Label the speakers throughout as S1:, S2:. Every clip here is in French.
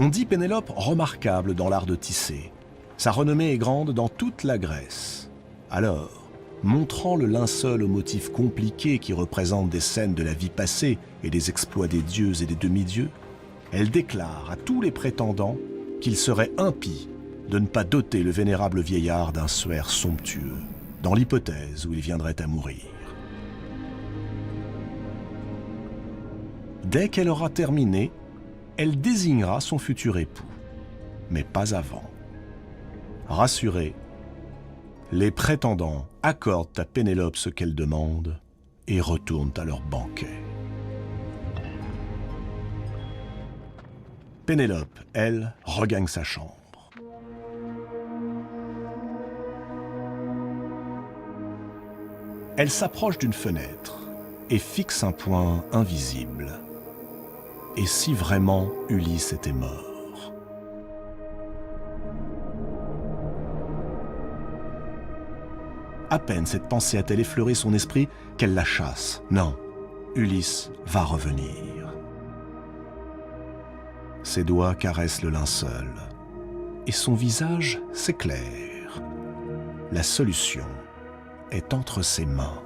S1: On dit Pénélope remarquable dans l'art de tisser. Sa renommée est grande dans toute la Grèce. Alors, montrant le linceul aux motifs compliqués qui représentent des scènes de la vie passée et des exploits des dieux et des demi-dieux, elle déclare à tous les prétendants qu'il serait impie de ne pas doter le vénérable vieillard d'un suaire somptueux, dans l'hypothèse où il viendrait à mourir. Dès qu'elle aura terminé, elle désignera son futur époux, mais pas avant. Rassurés, les prétendants accordent à Pénélope ce qu'elle demande et retournent à leur banquet. Pénélope, elle, regagne sa chambre. Elle s'approche d'une fenêtre et fixe un point invisible. Et si vraiment Ulysse était mort? À peine cette pensée a-t-elle effleuré son esprit qu'elle la chasse. Non, Ulysse va revenir. Ses doigts caressent le linceul et son visage s'éclaire. La solution est entre ses mains.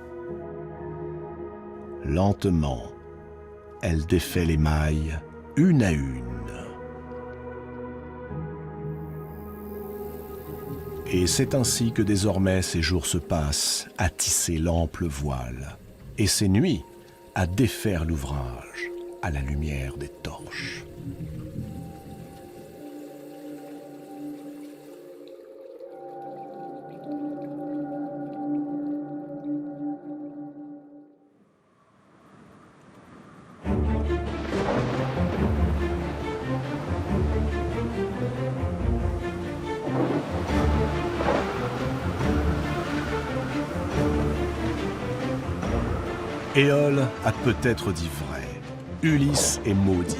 S1: Lentement, elle défait les mailles une à une. Et c'est ainsi que désormais ses jours se passent à tisser l'ample voile et ses nuits à défaire l'ouvrage à la lumière des torches. Éole a peut-être dit vrai. Ulysse est maudit.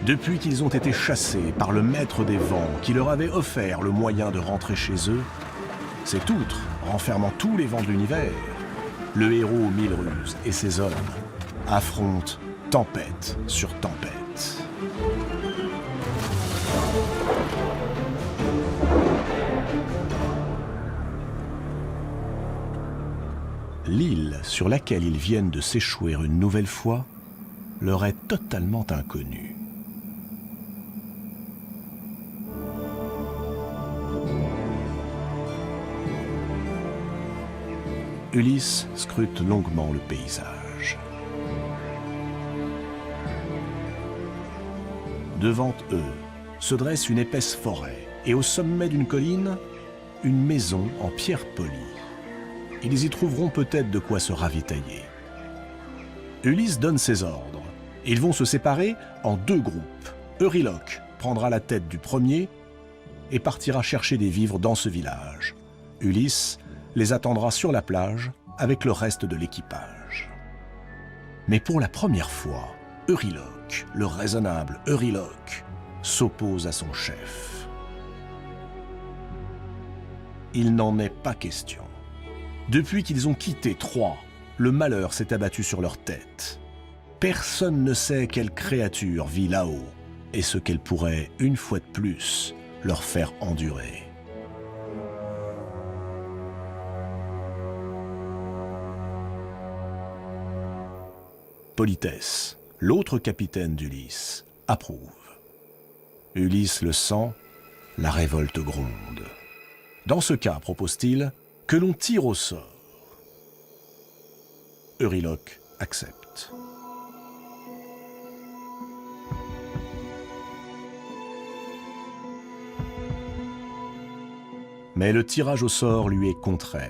S1: Depuis qu'ils ont été chassés par le maître des vents qui leur avait offert le moyen de rentrer chez eux, cet outre, renfermant tous les vents de l'univers, le héros aux 1000 ruses et ses hommes affrontent tempête sur tempête. L'île sur laquelle ils viennent de s'échouer une nouvelle fois leur est totalement inconnue. Ulysse scrute longuement le paysage. Devant eux se dresse une épaisse forêt et au sommet d'une colline, une maison en pierre polie. Ils y trouveront peut-être de quoi se ravitailler. Ulysse donne ses ordres. Ils vont se séparer en 2 groupes. Euryloque prendra la tête du premier et partira chercher des vivres dans ce village. Ulysse les attendra sur la plage avec le reste de l'équipage. Mais pour la première fois, Euryloque, le raisonnable Euryloque, s'oppose à son chef. Il n'en est pas question. Depuis qu'ils ont quitté Troie, le malheur s'est abattu sur leur tête. Personne ne sait quelle créature vit là-haut et ce qu'elle pourrait, une fois de plus, leur faire endurer. Polythès, l'autre capitaine d'Ulysse, approuve. Ulysse le sent, la révolte gronde. Dans ce cas, propose-t-il, que l'on tire au sort. Euryloque accepte. Mais le tirage au sort lui est contraire.